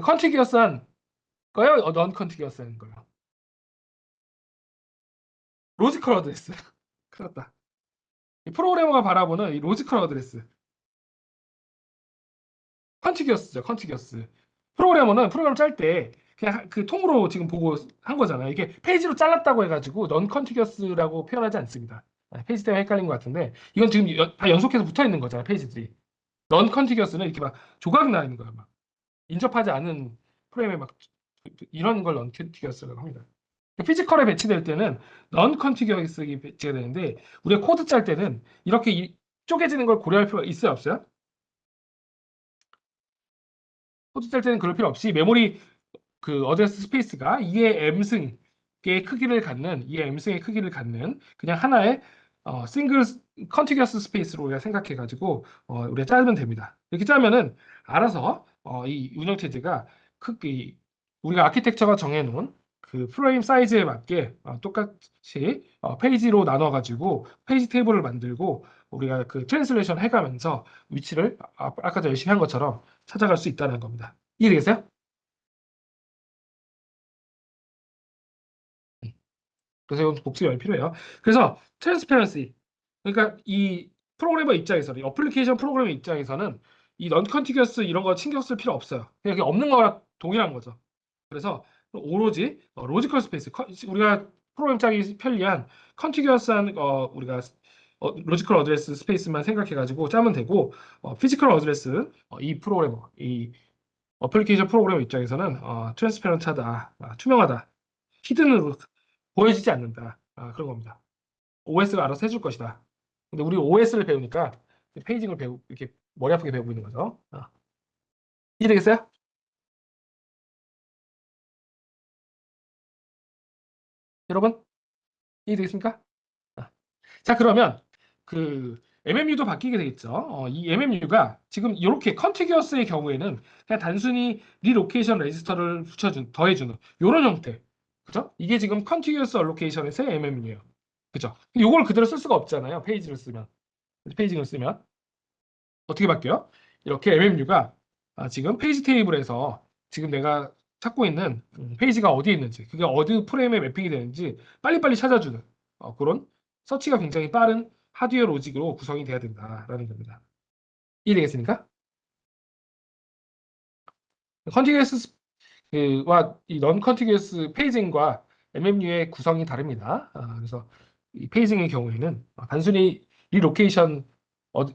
컨티기어스한 거예요? 넌 컨티기어스한 거예요? 로지컬 어드레스. 큰일 났다. 이 프로그래머가 바라보는 이 로지컬 어드레스. 컨티기어스죠, 컨티기어스. 프로그래머는 프로그램 짤 때 그냥 그 통으로 지금 보고 한 거잖아요. 이게 페이지로 잘랐다고 해가지고 넌 컨티기어스라고 표현하지 않습니다. 페이지 때문에 헷갈린 것 같은데 이건 지금 다 연속해서 붙어 있는 거잖아요, 페이지들이. 넌 컨티기어스는 이렇게 막 조각이 나 있는 거야. 막 인접하지 않은 프레임에 막 이런 걸 넌 컨티기어스라고 합니다. 피지컬에 배치될 때는 넌 컨티기어스가 배치가 되는데 우리가 코드 짤 때는 이렇게 쪼개지는 걸 고려할 필요가 있어요, 없어요? 코드 짤 때는 그럴 필요 없이 메모리 그 어드레스 스페이스가 2의 m승의 크기를 갖는 2의 m승의 크기를 갖는 그냥 하나의 싱글 컨티기어스 스페이스로 우리가 생각해 가지고 우리가 짜면 됩니다. 이렇게 짜면은 알아서 이 운영체제가 크기 우리가 아키텍처가 정해놓은 그 프레임 사이즈에 맞게 똑같이 페이지로 나눠 가지고 페이지 테이블을 만들고 우리가 그 트랜슬레이션 해가면서 위치를 아까 전 열심히 한 것처럼 찾아갈 수 있다는 겁니다. 이해되겠어요? 그래서 이건 복습이 많이 필요해요. 그래서 트랜스페런시 그러니까 이 프로그래머 입장에서는 이 어플리케이션 프로그래머 입장에서는 이 넌 컨티규어스 이런 거 신경 쓸 필요 없어요. 그냥 이게 없는 거랑 동일한 거죠. 그래서 오로지 로지컬 스페이스 우리가 프로그램 짜기 편리한 컨티규어스한 우리가 로지컬 어드레스 스페이스만 생각해 가지고 짜면 되고 피지컬 어드레스 이 프로그래머 이 어플리케이션 프로그래머 입장에서는 트랜스페런트하다 투명하다 히든으로 보여지지 않는다. 그런 겁니다. OS가 알아서 해줄 것이다. 근데 우리 OS를 배우니까 페이징을 이렇게 머리 아프게 배우고 있는 거죠. 이해되겠어요? 여러분? 이해되겠습니까? 아. 자, 그러면 그 MMU도 바뀌게 되겠죠. 이 MMU가 지금 이렇게 컨티기어스의 경우에는 그냥 단순히 리로케이션 레지스터를 더해주는 이런 형태. 그죠? 이게 지금 컨티기어스 얼로케이션에서의 MMU예요. 그죠? 이걸 그대로 쓸 수가 없잖아요. 페이징을 쓰면. 어떻게 바뀌어요? 이렇게 MMU가 지금 페이지 테이블에서 지금 내가 찾고 있는 페이지가 어디에 있는지, 그게 어디 프레임에 매핑이 되는지 빨리빨리 찾아주는 그런 서치가 굉장히 빠른 하드웨어 로직으로 구성이 돼야 된다라는 겁니다. 이해되겠습니까? 컨티기어스와 이 넌 컨티기어스 페이징과 MMU의 구성이 다릅니다. 그래서 이 페이징의 경우에는 단순히 리로케이션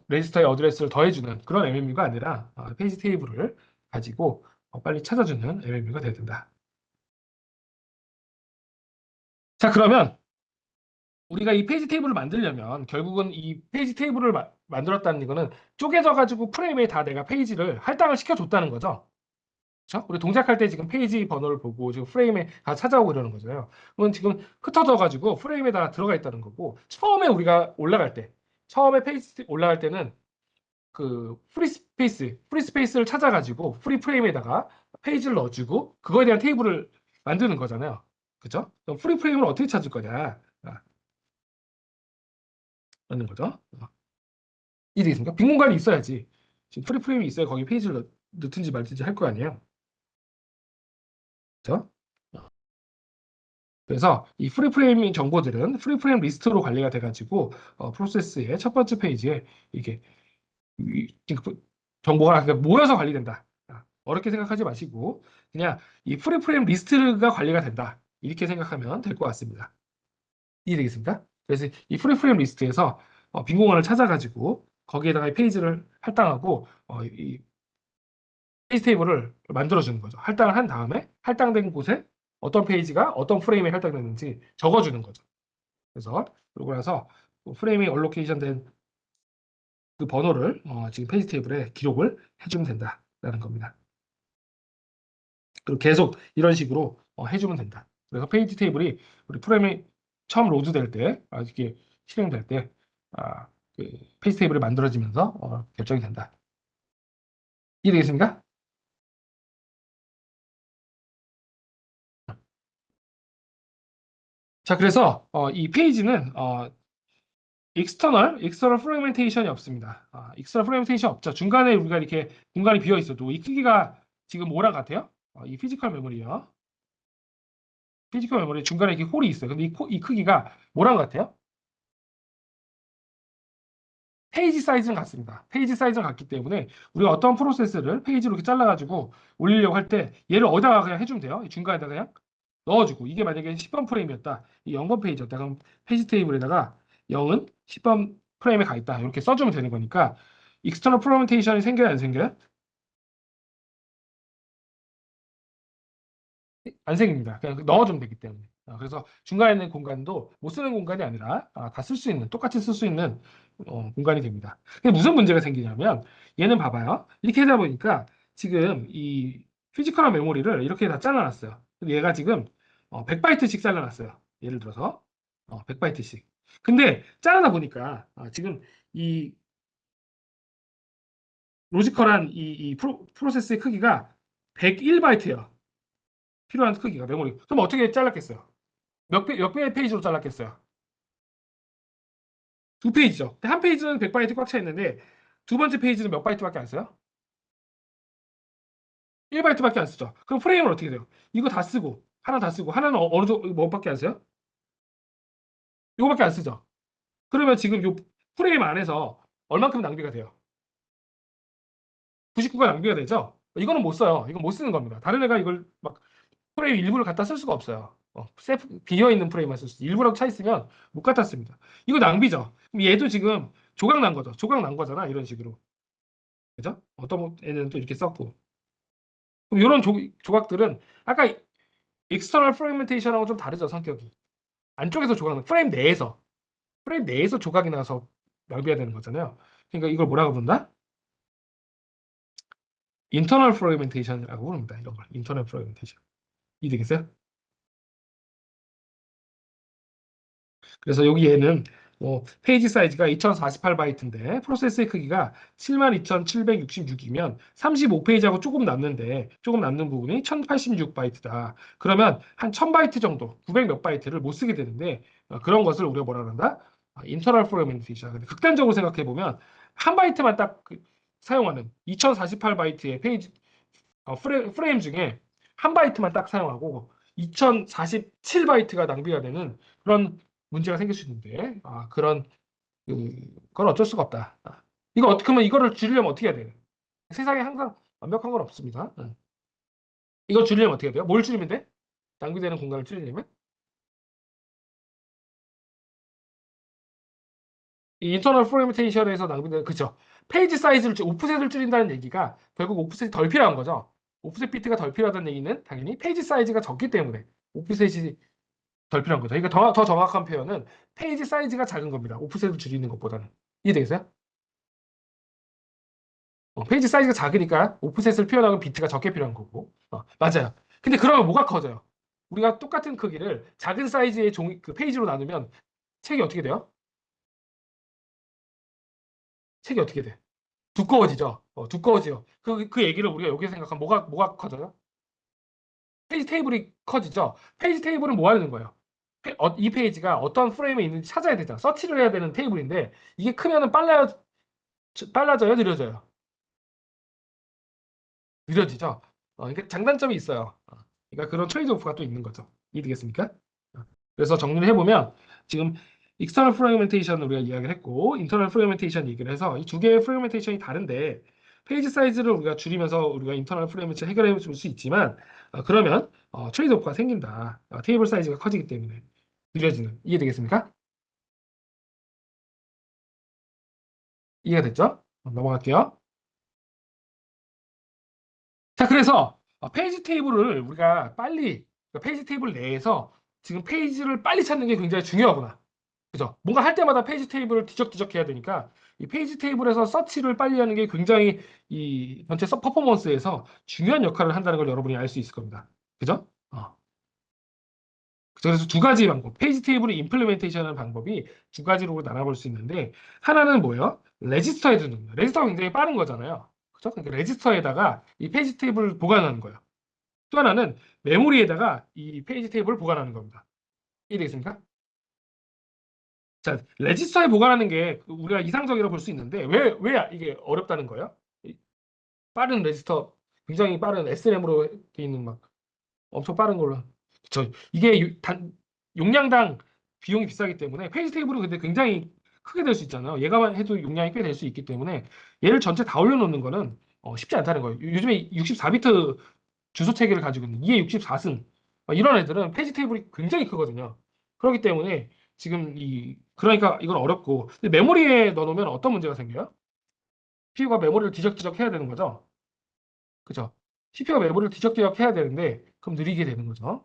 레지스터의 어드레스를 더해주는 그런 MMU가 아니라 페이지 테이블을 가지고 빨리 찾아주는 MMU가 돼야 된다. 자, 그러면 우리가 이 페이지 테이블을 만들려면 결국은 이 페이지 테이블을 만들었다는 이거는 쪼개져 가지고 프레임에 다 내가 페이지를 할당을 시켜줬다는 거죠. 그렇죠? 우리 동작할 때 지금 페이지 번호를 보고 지금 프레임에 다 찾아오고 이러는 거잖아요. 그건 지금 흩어져 가지고 프레임에다 들어가 있다는 거고 처음에 우리가 올라갈 때 처음에 페이지 올라갈 때는 그 프리 스페이스를 찾아가지고 프리 프레임에다가 페이지를 넣어주고 그거에 대한 테이블을 만드는 거잖아요. 그죠? 그럼 프리 프레임을 어떻게 찾을 거냐? 라는 거죠. 이해되겠습니까? 빈 공간이 있어야지. 지금 프리 프레임이 있어야 거기 페이지를 넣든지 말든지 할 거 아니에요. 그죠? 그래서 이 프리 프레임 정보들은 프리 프레임 리스트로 관리가 돼가지고 프로세스의 첫 번째 페이지에 이게 그 정보가 그러니까 모여서 관리된다. 어렵게 생각하지 마시고 그냥 이 프리 프레임 리스트가 관리가 된다. 이렇게 생각하면 될 것 같습니다. 이해되겠습니까? 그래서 이 프리 프레임 리스트에서 빈 공간을 찾아가지고 거기에다가 이 페이지를 할당하고 이 페이지 테이블을 만들어주는 거죠. 할당을 한 다음에 할당된 곳에 어떤 페이지가 어떤 프레임에 할당됐는지 적어주는 거죠. 그래서 그러고 나서 프레임이 얼로케이션 된 그 번호를 지금 페이지 테이블에 기록을 해주면 된다라는 겁니다. 그리고 계속 이런 식으로 해주면 된다. 그래서 페이지 테이블이 우리 프레임이 처음 로드될 때, 이렇게 실행될 때, 그 페이지 테이블이 만들어지면서 결정이 된다. 이해되겠습니까? 자, 그래서 이 페이지는 익스터널 프레그멘테이션이 없습니다. 익스터널 프레그멘테이션 없죠. 중간에 우리가 이렇게 공간이 비어 있어도 이 크기가 지금 뭐랑 같아요? 이 피지컬 메모리요. 피지컬 메모리 중간에 이렇게 홀이 있어요. 근데 이 크기가 뭐랑 같아요? 페이지 사이즈는 같습니다. 페이지 사이즈는 같기 때문에 우리가 어떤 프로세스를 페이지로 이렇게 잘라가지고 올리려고 할 때 얘를 어디다가 그냥 해주면 돼요. 이 중간에다 그냥 넣어주고 이게 만약에 10번 프레임이었다. 이 0번 페이지였다. 그럼 페이지 테이블에다가 0은 10번 프레임에 가 있다. 이렇게 써주면 되는 거니까 익스터널 프로멘테이션이 생겨요, 안 생겨요? 안 생깁니다. 그냥 넣어주면 되기 때문에. 그래서 중간에 있는 공간도 못 쓰는 공간이 아니라 다 쓸 수 있는, 똑같이 쓸 수 있는 공간이 됩니다. 근데 무슨 문제가 생기냐면 얘는 봐봐요. 이렇게 하다 보니까 지금 이 피지컬한 메모리를 이렇게 다 잘라놨어요. 근데 얘가 지금 100바이트씩 잘라놨어요. 예를 들어서 100바이트씩. 근데 자르다 보니까 지금 이 로지컬한 이 프로세스의 크기가 101바이트예요. 필요한 크기가 메모리. 그럼 어떻게 잘랐겠어요? 몇 개의 페이지로 잘랐겠어요? 두 페이지죠. 근데 한 페이지는 100바이트 꽉 차 있는데 두 번째 페이지는 몇 바이트밖에 안 써요? 1바이트밖에 안 쓰죠. 그럼 프레임은 어떻게 돼요? 이거 다 쓰고 하나 다 쓰고 하나는 어느 정도 뭐밖에 안 써요? 이거밖에 안 쓰죠. 그러면 지금 요 프레임 안에서 얼만큼 낭비가 돼요? 99가 낭비가 되죠? 이거는 못 써요. 이건 못 쓰는 겁니다. 다른 애가 이걸 막 프레임 일부를 갖다 쓸 수가 없어요. 비어 있는 프레임만 쓸 수. 일부라고 차 있으면 못 갖다 씁니다. 이거 낭비죠. 그럼 얘도 지금 조각 난 거죠. 조각 난 거잖아. 이런 식으로. 그죠? 어떤 애는 또 이렇게 썼고. 그럼 이런 조각들은 아까 익스터널 프레그멘테이션하고 좀 다르죠, 성격이. 안쪽에서 프레임 내에서 조각이 나서 낭비가 되는 거잖아요. 그러니까 이걸 뭐라고 부른다? 인터널 프레그멘테이션이라고 부릅니다. 이런 걸. 인터널 프레그멘테이션. 이해되겠어요? 그래서 여기 얘는 페이지 사이즈가 2048바이트인데 프로세스의 크기가 72,766이면 35페이지하고 조금 남는 부분이 1086바이트다. 그러면 한 1000바이트 정도, 900 몇 바이트를 못 쓰게 되는데 그런 것을 우리가 뭐라 그런다? 인터널 프로그래밍이죠. 근데 극단적으로 생각해 보면 한 바이트만 딱그 사용하는 2048바이트의 프레임 중에 한 바이트만 딱 사용하고 2047바이트가 낭비가 되는 그런 문제가 생길 수 있는데 그런 그건 어쩔 수가 없다. 이거 어떻게 하면 이거를 줄이려면 어떻게 해야 돼요? 세상에 항상 완벽한 건 없습니다. 이거 줄이려면 어떻게 해야 돼요? 뭘 줄이면 돼? 낭비되는 공간을 줄이려면 이 인터널 프로그메이션에서 낭비되는 그죠? 페이지 사이즈를 오프셋을 줄인다는 얘기가 결국 오프셋이 덜 필요한 거죠. 오프셋 비트가 덜 필요하다는 얘기는 당연히 페이지 사이즈가 적기 때문에 오프셋이 덜 필요한 거죠. 그러니까 더 정확한 표현은 페이지 사이즈가 작은 겁니다. 오프셋을 줄이는 것보다는. 이해되겠어요? 페이지 사이즈가 작으니까 오프셋을 표현하는 비트가 적게 필요한 거고. 맞아요. 근데 그러면 뭐가 커져요? 우리가 똑같은 크기를 작은 사이즈의 그 페이지로 나누면 책이 어떻게 돼요? 책이 어떻게 돼? 두꺼워지죠. 두꺼워져요. 그 얘기를 우리가 여기서 생각하면 뭐가 커져요? 페이지 테이블이 커지죠. 페이지 테이블은 뭐 하는 거예요? 이 페이지가 어떤 프레임에 있는지 찾아야 되잖아. 서치를 해야 되는 테이블인데 이게 크면은 빨라져요, 느려져요? 느려지죠. 그러니까 장단점이 있어요. 그러니까 그런 트레이드오프가 또 있는 거죠. 이해되겠습니까? 그래서 정리를 해보면 지금 익스터널 프래그멘테이션 우리가 이야기를 했고 인터널 프래그멘테이션 얘기를 해서 이 두 개의 프래그멘테이션이 다른데 페이지 사이즈를 우리가 줄이면서 우리가 인터널 프래그멘테이션 해결해 줄 수 있지만 그러면 트레이드오프가 생긴다. 테이블 사이즈가 커지기 때문에 느려지는. 이해되겠습니까? 이해가 됐죠? 넘어갈게요. 자, 그래서 페이지 테이블을 우리가 빨리 그러니까 페이지 테이블 내에서 지금 페이지를 빨리 찾는 게 굉장히 중요하구나. 그죠? 뭔가 할 때마다 페이지 테이블을 뒤적뒤적 해야 되니까 이 페이지 테이블에서 서치를 빨리 하는 게 굉장히 이 전체 퍼포먼스에서 중요한 역할을 한다는 걸 여러분이 알 수 있을 겁니다. 그죠? 그래서 두 가지 방법, 페이지 테이블을 임플리멘테이션하는 방법이 두 가지로 나눠볼 수 있는데 하나는 뭐예요? 레지스터에 두는 거예요. 레지스터가 굉장히 빠른 거잖아요. 그죠? 그러니까 레지스터에다가 이 페이지 테이블을 보관하는 거예요. 또 하나는 메모리에다가 이 페이지 테이블을 보관하는 겁니다. 이해되겠습니까? 자, 레지스터에 보관하는 게 우리가 이상적이라고 볼 수 있는데 왜 이게 어렵다는 거예요? 빠른 레지스터. 굉장히 빠른 SRAM으로 돼 있는 막 엄청 빠른 걸로. 이게 용량당 비용이 비싸기 때문에 페이지 테이블은 근데 굉장히 크게 될 수 있잖아요. 얘가만 해도 용량이 꽤 될 수 있기 때문에 얘를 전체 다 올려놓는 거는 쉽지 않다는 거예요. 요즘에 64비트 주소 체계를 가지고 있는 이해 64승 이런 애들은 페이지 테이블이 굉장히 크거든요. 그렇기 때문에 지금 그러니까 이건 어렵고 근데 메모리에 넣어놓으면 어떤 문제가 생겨요? CPU가 메모리를 뒤적뒤적 해야 되는 거죠. 그죠? CPU가 메모리를 뒤적뒤적 해야 되는데 그럼 느리게 되는 거죠.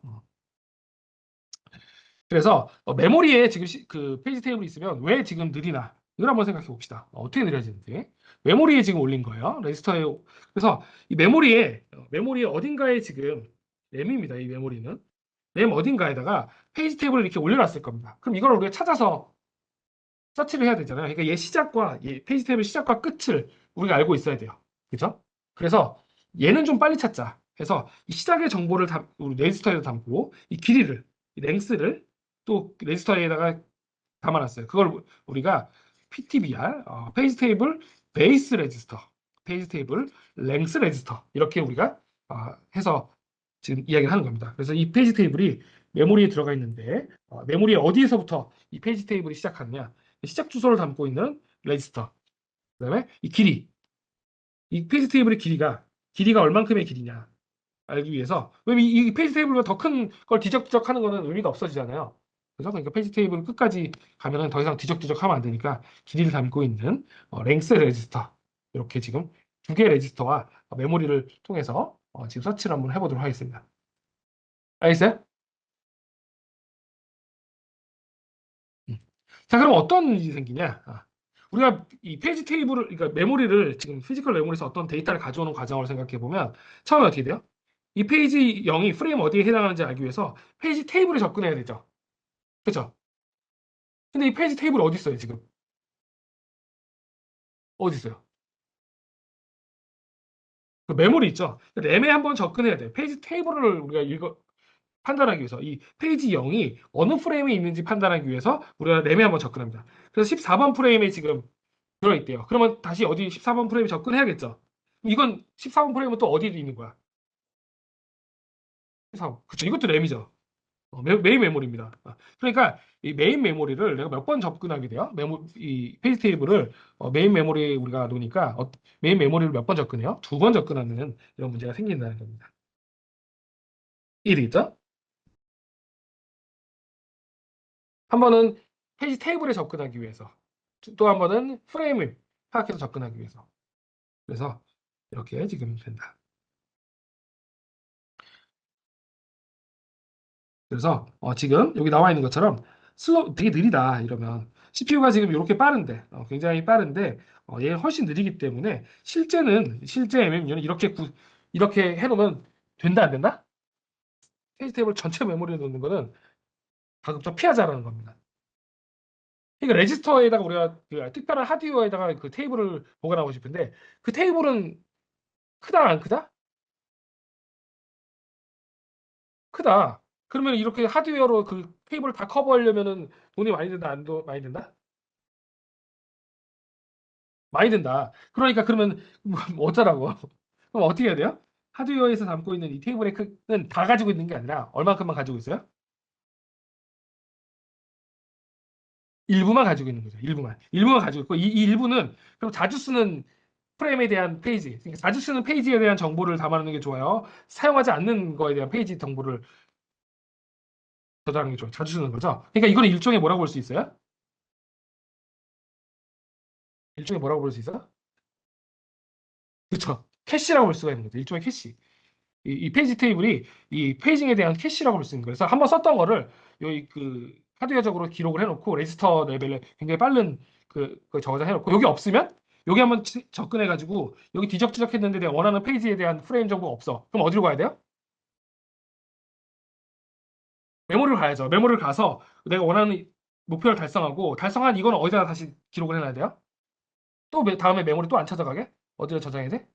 그래서 메모리에 지금 그 페이지 테이블이 있으면 왜 지금 느리나? 이걸 한번 생각해 봅시다. 어떻게 느려지는지. 메모리에 지금 올린 거예요. 레지스터에. 그래서 이 메모리에 어딘가에 지금 램입니다. 이 메모리는. 램 어딘가에다가 페이지 테이블을 이렇게 올려놨을 겁니다. 그럼 이걸 우리가 찾아서 서치를 해야 되잖아요. 그러니까 얘 시작과 얘 페이지 테이블 시작과 끝을 우리가 알고 있어야 돼요. 그죠? 그래서 얘는 좀 빨리 찾자. 해서 이 시작의 정보를 우리 레지스터에 담고 이 길이를, 이 랭스를 또 레지스터에다가 담아놨어요. 그걸 우리가 PTBR, 페이지 테이블 베이스 레지스터, 페이지 테이블 랭스 레지스터 이렇게 우리가 해서 지금 이야기를 하는 겁니다. 그래서 이 페이지 테이블이 메모리에 들어가 있는데 메모리에 어디에서부터 이 페이지 테이블이 시작하느냐? 시작 주소를 담고 있는 레지스터. 그다음에 이 길이, 이 페이지 테이블의 길이가 얼만큼의 길이냐 알기 위해서 왜냐면 이 페이지 테이블보다 더 큰 걸 뒤적뒤적 하는 거는 의미가 없어지잖아요. 그래서 그러니까 페이지 테이블 끝까지 가면은 더 이상 뒤적뒤적 하면 안 되니까 길이를 담고 있는 랭스 레지스터 이렇게 지금 두 개의 레지스터와 메모리를 통해서 지금 서치를 한번 해보도록 하겠습니다. 알겠어요? 음. 자, 그럼 어떤 일이 생기냐? 우리가 이 페이지 테이블을, 그러니까 메모리를 지금 피지컬 메모리에서 어떤 데이터를 가져오는 과정을 생각해 보면 처음에 어떻게 돼요? 이 페이지 0이 프레임 어디에 해당하는지 알기 위해서 페이지 테이블에 접근해야 되죠. 그렇죠? 근데 이 페이지 테이블 어디 있어요, 지금? 어디 있어요? 그 메모리 있죠? 램에 한번 접근해야 돼요. 페이지 테이블을 우리가 판단하기 위해서 이 페이지 0이 어느 프레임에 있는지 판단하기 위해서 우리가 램에 한번 접근합니다. 그래서 14번 프레임에 지금 들어있대요. 그러면 다시 어디 14번 프레임에 접근해야겠죠. 이건 14번 프레임은 또 어디에 있는 거야? 14번. 그쵸. 이것도 램이죠. 메인 메모리입니다. 그러니까 이 메인 메모리를 내가 몇 번 접근하게 돼요? 이 페이지 테이블을 메인 메모리에 우리가 놓으니까 메인 메모리를 몇 번 접근해요? 두 번 접근하는 이런 문제가 생긴다는 겁니다. 이해되겠죠? 한 번은 페이지 테이블에 접근하기 위해서, 또 한 번은 프레임을 파악해서 접근하기 위해서. 그래서 이렇게 지금 된다. 그래서 지금 여기 나와 있는 것처럼 되게 느리다 이러면 CPU가 지금 이렇게 빠른데 굉장히 빠른데 얘 훨씬 느리기 때문에 실제 MMU는 이렇게 해놓으면 된다 안 된다? 페이지 테이블 전체 메모리에 놓는 거는 가급적 피하자라는 겁니다. 그러니까 레지스터에다가 우리가 그 특별한 하드웨어에다가 그 테이블을 보관하고 싶은데 그 테이블은 크다 안 크다? 크다. 그러면 이렇게 하드웨어로 그 테이블을 다 커버하려면은 돈이 많이 든다 많이 든다? 많이 든다. 그러니까 그러면 뭐 어쩌라고? 그럼 어떻게 해야 돼요? 하드웨어에서 담고 있는 이 테이블의 크는 다 가지고 있는 게 아니라 얼만큼만 가지고 있어요? 일부만 가지고 있는 거죠. 일부만 가지고 있고 이 일부는 그럼 자주 쓰는 프레임에 대한 페이지, 그러니까 자주 쓰는 페이지에 대한 정보를 담아놓는 게 좋아요. 사용하지 않는 거에 대한 페이지 정보를 저장하는 게 좋아요. 자주 쓰는 거죠. 그러니까 이거는 일종의 뭐라고 볼 수 있어요? 일종의 뭐라고 볼 수 있어? 그렇죠. 캐시라고 볼 수가 있는 거죠. 일종의 캐시. 이 페이지 테이블이 이 페이징에 대한 캐시라고 볼 수 있는 거예요. 그래서 한번 썼던 거를 여기 그 하드웨어적으로 기록을 해놓고 레지스터 레벨에 굉장히 빠른 그 저장해놓고 여기 없으면 여기 한번 접근해가지고 여기 뒤적뒤적했는데 내가 원하는 페이지에 대한 프레임 정보가 없어. 그럼 어디로 가야 돼요? 메모리로 가야죠. 메모리를 가서 내가 원하는 목표를 달성한 이거는 어디다 다시 기록을 해놔야 돼요? 또 다음에 메모리 또 안 찾아가게? 어디다 저장해야 돼?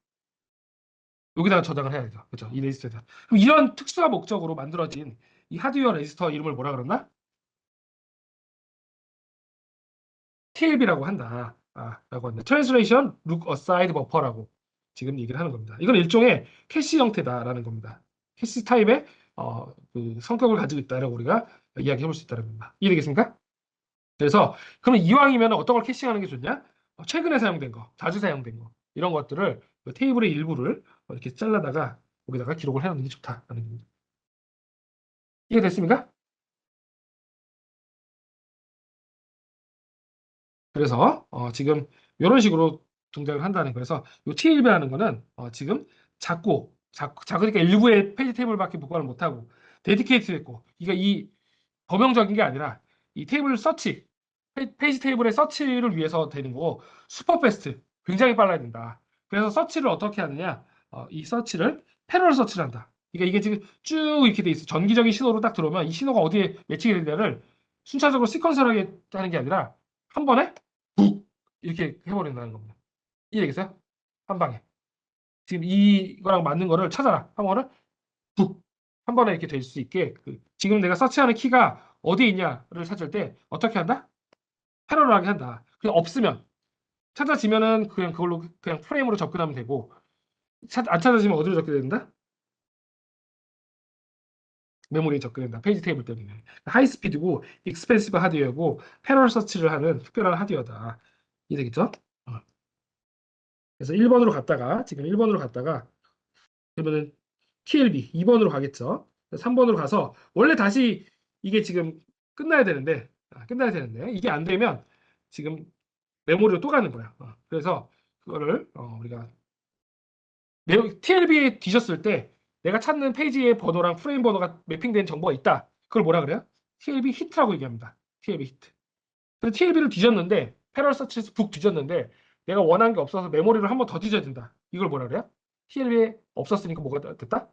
여기다가 저장을 해야 되죠. 그렇죠? 이 레지스터에다. 그럼 이런 특수한 목적으로 만들어진 이 하드웨어 레지스터 이름을 뭐라 그러나? TLB라고 한다. 라고 한다. Translation Look Aside Buffer라고 지금 얘기를 하는 겁니다. 이건 일종의 캐시 형태다라는 겁니다. 캐시 타입의 그 성격을 가지고 있다라고 우리가 이야기해 볼 수 있다는 겁니다. 이해되겠습니까? 그래서 그러면 이왕이면 어떤 걸 캐시하는 게 좋냐? 최근에 사용된 거, 자주 사용된 거 이런 것들을 그 테이블의 일부를 이렇게 잘라다가 거기다가 기록을 해놓는 게 좋다라는 겁니다. 이해됐습니까? 그래서 지금 이런 식으로 동작을 한다는 거예요. 그래서 이 T1B라는 거는 지금 작으니까 일부의 페이지 테이블밖에 보관을 못하고 데디케이트 됐고 그러니까 이 범용적인 게 아니라 이 테이블 서치 페이지 테이블의 서치를 위해서 되는 거고 슈퍼 패스트 굉장히 빨라야 된다. 그래서 서치를 어떻게 하느냐? 이 서치를 패러럴 서치를 한다. 그러니까 이게 지금 쭉 이렇게 돼 있어. 전기적인 신호로 딱 들어오면 이 신호가 어디에 매치가 되냐를 순차적으로 시퀀셜하게 하는 게 아니라 한 번에 북 이렇게 해버린다는 겁니다. 이해되겠어요? 한 방에. 지금 이거랑 맞는 거를 찾아라. 한 번을 북 한 번에 이렇게 될 수 있게 지금 내가 서치하는 키가 어디에 있냐를 찾을 때 어떻게 한다? 패러럴하게 한다. 그냥 없으면 찾아지면은 그냥 그걸로 그냥 프레임으로 접근하면 되고 안 찾아지면 어디로 접근해야 된다? 메모리에 접근된다. 페이지 테이블 때문에. 하이스피드고 익스펜시브 하드웨어고 패러럴 서치를 하는 특별한 하드웨어다. 이해되겠죠? 어. 그래서 1번으로 갔다가 지금 1번으로 갔다가 그러면은 TLB 2번으로 가겠죠. 3번으로 가서 원래 다시 이게 지금 끝나야 되는데 이게 안 되면 지금 메모리로 또 가는 거야. 그래서 그거를 우리가 TLB에 뒤졌을 때 내가 찾는 페이지의 번호랑 프레임 번호가 매핑된 정보가 있다. 그걸 뭐라 그래요? TLB 히트라고 얘기합니다. TLB 히트. 그래서 TLB를 뒤졌는데 패럴 서치에서 북 뒤졌는데 내가 원하는 게 없어서 메모리를 한 번 더 뒤져야 된다. 이걸 뭐라 그래요? TLB에 없었으니까 뭐가 됐다?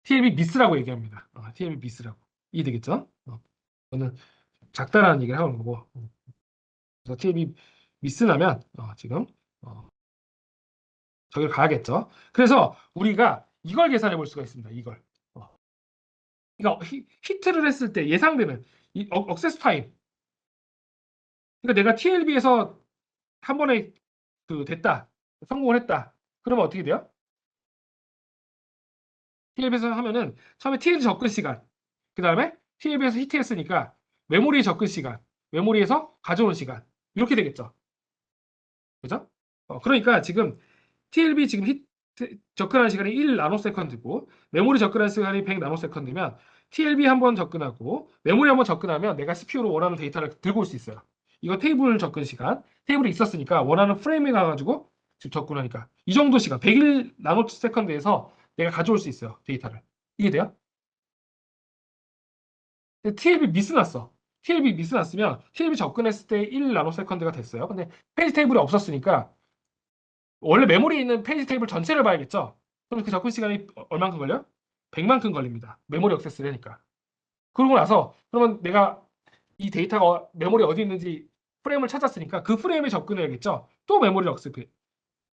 TLB 미스라고 얘기합니다. TLB 미스라고. 이해되겠죠? 저는 작다라는 얘기를 하는 거고. 그래서 TLB 미스 나면 지금 저기를 가야겠죠. 그래서 우리가 이걸 계산해 볼 수가 있습니다. 이걸. 그러니까 히트를 했을 때 예상되는 이 억세스 타임. 그러니까 내가 TLB에서 한 번에 됐다. 성공을 했다. 그러면 어떻게 돼요? TLB에서 하면은 처음에 TLB 접근 시간. 그 다음에 TLB에서 히트했으니까 메모리 접근 시간. 메모리에서 가져온 시간. 이렇게 되겠죠. 그죠? 그러니까 지금 TLB 지금 접근하는 시간이 1 나노세컨드고 메모리 접근하는 시간이 100 나노세컨드면 TLB 한 번 접근하고 메모리 한 번 접근하면 내가 CPU로 원하는 데이터를 들고 올 수 있어요. 이거 테이블 접근 시간. 테이블이 있었으니까 원하는 프레임에 가가지고 지금 접근하니까 이 정도 시간 101 나노세컨드에서 내가 가져올 수 있어요. 데이터를. 이게 돼요? 근데 TLB 미스 났어. TLB 미스 났으면 TLB 접근했을 때 1 나노세컨드가 됐어요. 근데 페이지 테이블이 없었으니까 원래 메모리에 있는 페이지 테이블 전체를 봐야겠죠. 그럼 그 접근 시간이 얼만큼 걸려요? 100만큼 걸립니다. 메모리 액세스를 하니까. 그러고 나서 그러면 내가 이 데이터가 메모리 어디 있는지 프레임을 찾았으니까 그 프레임에 접근해야겠죠. 또 메모리 액세스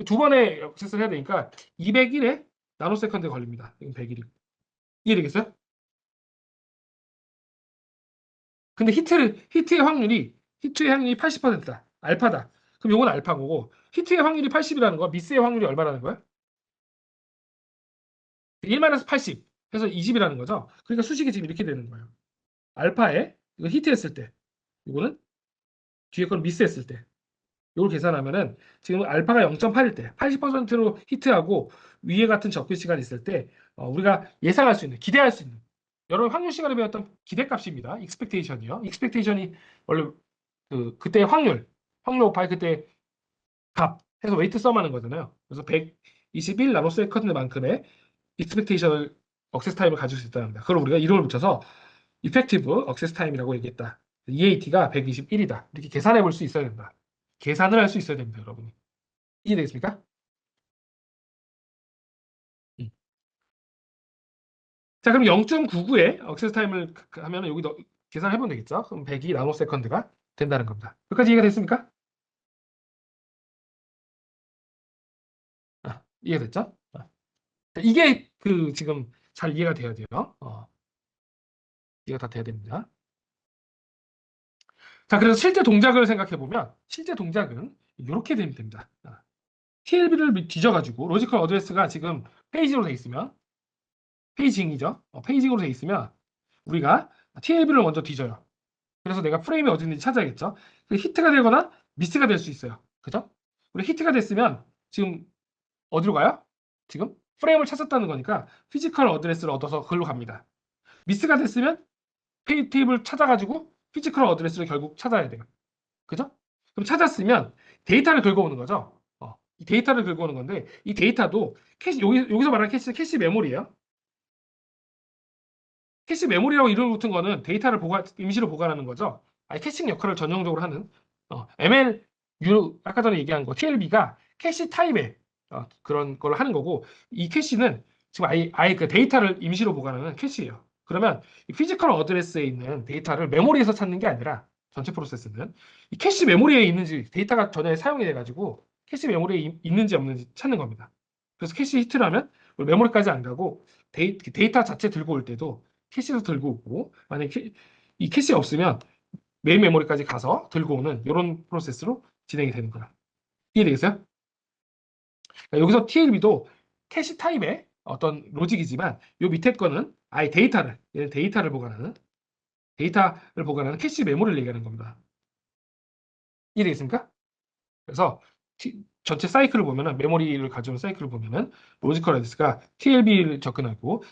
두 번에 액세스를 해야 되니까 201에 나노세컨드 걸립니다. 이건 101이. 이해되겠어요? 근데 히트의 확률이 80%다. 알파다. 그럼 요건 알파고 히트의 확률이 80이라는 거, 미스의 확률이 얼마라는 거야? 1-80 해서 20이라는 거죠. 그러니까 수식이 지금 이렇게 되는 거예요. 알파에 이거 히트했을 때, 이거는 뒤에 건 미스했을 때, 이걸 계산하면은 지금 알파가 0.8일 때, 80%로 히트하고 위에 같은 접근 시간이 있을 때 우리가 예상할 수 있는, 기대할 수 있는 여러분 확률 시간에 배웠던 기대값입니다. 익스펙테이션이요. 익스펙테이션이 원래 그때 확률 오파이 그때 값 해서 웨이트 썸하는 거잖아요. 그래서 121 나노세컨드만큼의 익스펙테이션을 억세스 타임을 가질 수 있다는 겁니다. 그걸 우리가 이름을 붙여서 이펙티브 억세스 타임이라고 얘기했다. EAT가 121이다. 이렇게 계산해 볼 수 있어야 된다. 계산을 할 수 있어야 됩니다, 여러분. 이해되겠습니까? 음. 자, 그럼 0.99에 억세스 타임을 하면 여기 계산해 보면 되겠죠? 그럼 102 나노세컨드가 된다는 겁니다. 여기까지 이해가 됐습니까? 이해가 됐죠? 이게 지금 잘 이해가 돼야 돼요. 이해가 다 돼야 됩니다. 자, 그래서 실제 동작을 생각해 보면 실제 동작은 이렇게 되면 됩니다. TLB를 뒤져가지고 로지컬 어드레스가 지금 페이징으로 돼 있으면 페이징이죠. 페이징으로 돼 있으면 우리가 TLB를 먼저 뒤져요. 그래서 내가 프레임이 어디 있는지 찾아야겠죠. 히트가 되거나 미스가 될 수 있어요. 그죠? 우리 히트가 됐으면 지금 어디로 가요? 지금 프레임을 찾았다는 거니까 피지컬 어드레스를 얻어서 그걸로 갑니다. 미스가 됐으면 테이블 찾아가지고 피지컬 어드레스를 결국 찾아야 돼요. 그죠? 그럼 찾았으면 데이터를 긁어오는 거죠. 이 데이터를 긁어오는 건데 이 데이터도 여기서 말하는 캐시는 캐시 메모리예요. 캐시 메모리라고 이름을 붙은 거는 데이터를 임시로 보관하는 거죠. 아니, 캐싱 역할을 전형적으로 하는 아까 전에 얘기한 거 TLB가 캐시 타입의 그런 걸 하는 거고 이 캐시는 지금 아예 그 데이터를 임시로 보관하는 캐시예요. 그러면 이 피지컬 어드레스에 있는 데이터를 메모리에서 찾는 게 아니라 전체 프로세스는 이 캐시 메모리에 있는지 데이터가 전에 사용이 돼가지고 캐시 메모리에 있는지 없는지 찾는 겁니다. 그래서 캐시 히트를 하면 메모리까지 안 가고 데이터 자체 들고 올 때도 캐시도 들고 오고 만약에 이 캐시 없으면 메인 메모리까지 가서 들고 오는 이런 프로세스로 진행이 되는 거야. 이해되겠어요? 그러니까 여기서 TLB도 캐시 타입의 어떤 로직이지만 요 밑에 거는 아예 데이터를 보관하는 캐시 메모리를 얘기하는 겁니다. 이해되겠습니까? 그래서 전체 사이클을 보면은 메모리를 가져온 사이클을 보면은 로지컬 어드레스가 TLB를 접근하고